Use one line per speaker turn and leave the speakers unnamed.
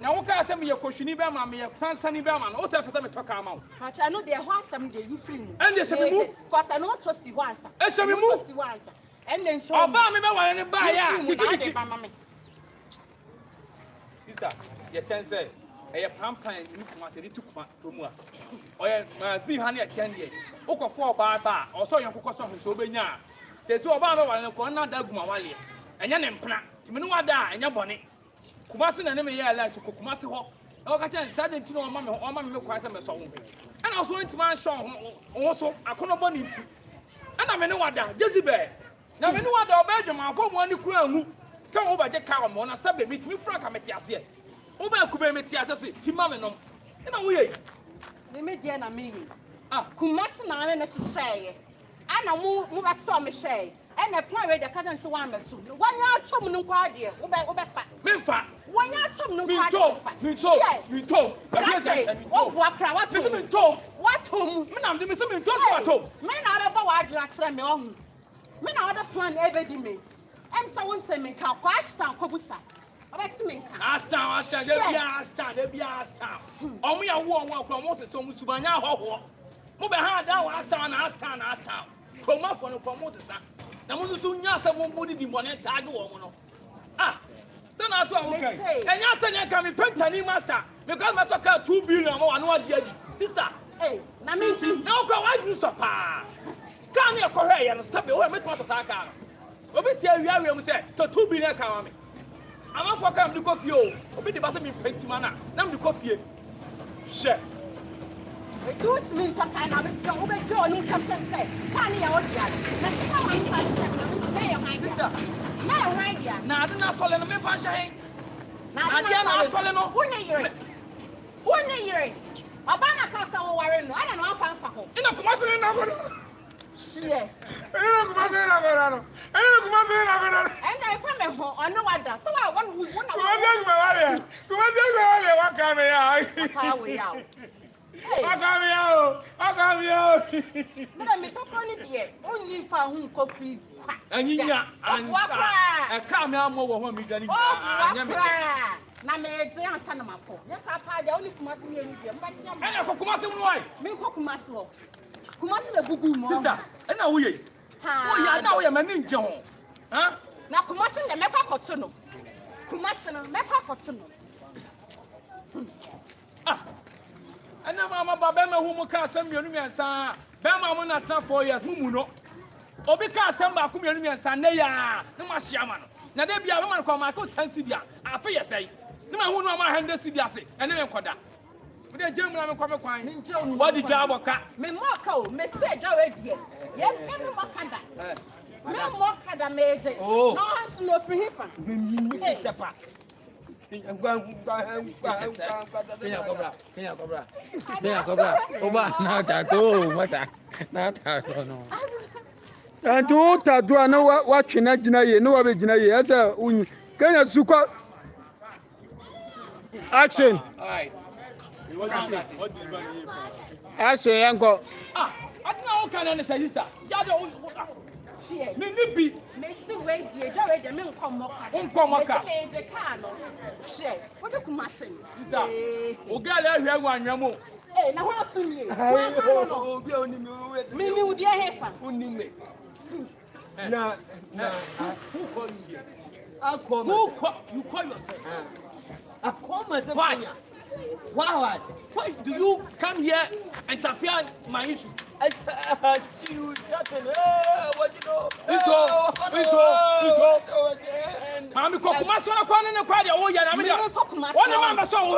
Now what can I say me a question be ma me sansani be ma no say person me talk am.
But I know dey ho asem dey you free me.
And dey say me move.
Cause I know to see once.
E say me move.
See once. And then show.
Oba me be wale ne ba ya.
Kiki.
Sister, ye ten say e pampan ni kuma se ni tukuma tomu a. Oye ma fi ha ne e ten dey. Ukofo oba ba, o so yon kokọ so so obenya. Se oba be wale ne ko na da guma wale. Enye ne mpena. Timi no wada enye bone. Kumasi na ne me ya light ko Kumasi ho. E waka chan sade ntino o ma me kwa se me so ho. Ana so ntima show ho so akonobo ni nti. Ana me ne wada Jezebel. Na me ne wada obedwuma afọ mo ani kura ngu. Se wo ba je ka mo na sabe mitimi frank ameti ase. Wo ba kube meti ase so ti ma me nom. Ina wo ye.
Me dia na me yi. Kumasi na ne hyehyeye. Ana mu ba so me hyehyeye. And a plan where the curtain so one or two. One year, two no quadia, Ubefa.
Memfa.
1 year, two no
me told.
What is me told? What home? Men, the Mr. What home? Men are about what you actually me on. Men are the plan ever did me. And someone say me can Ashtown Kobusa.
Ashtown, there be Ashtown. Only a war promoted so much Subanya ho. Move behind that Ashtown. Come up for no promoters. Na mo so nya sa mo body di mo ne tag wo mo no say na to okay enya say nya ka me pentani master because ma talk 2 billion mo anu adi sister
na me nti
na okwa wa ju so pa ka na e ko hwe ye no sabe o me to sa ka obi ti awia mo say to 2 billion ka wa me ama for ka me ko fie o obi di ba say me pentima na me ko fie she
do it mean to kind of over door you come say can you all get
na na sole no me fa hyan
na
dia na sole no
woni yire abana ka sa wo ware no ana no afa afa ho
ina kuma se na go
shie
ina kuma se na go
and I fa me ho ono wada so wa won na
kuma se wale wa ka me ya
pa we ya
Akamia.
Madam, me talk on it yet. Only for whom coffee.
Anyinya and come here more when we get it.
Na me answer na mapo. Yes, I pa the only Kumasi here.
And I Kumasi why?
Me Kumasi. Kumasi the gugu mo.
Sister, and now we. Oh, yeah, now we are ninja. Huh?
Na Kumasi the mepa kotono. Kumasi no mepa kotono.
And now, Mamma Babema, who can send me and son, Bama will not 4 years, Mumuno. Obika Samba, Kumuni and Sandeya, no Mashaman. Now there be a woman called Michael Tansidia. I fear say, no one who know my hand, Sidia, and then Koda. With a German, I'm coming quite. What did Gaboka? Me Moko, me said already. Yes, never Mokada. No Mokada amazing. Oh, no, for him.
Kenya cobra. Oba na tato masa. Na tato no.
Antu tato ana wa twena gina ye no wa be gina ye asa unyi. Kenya sukwa. Action.
Alright.
Action yanko.
I don't know can any sister. Me nibi.
Me see where the jare de me
nkomoka.
Me de car no. Share. What do Kumasi?
Sister. Ogale ahwe anwamo.
Na ho asumi.
Obi oni
me me udi ahefa.
Oni me. Na who call you here?
You call yourself?
I call myself.
Why do you come here and interfere in my issue?
I see you chatting. What you know?
It's all. Mami, Kumasi,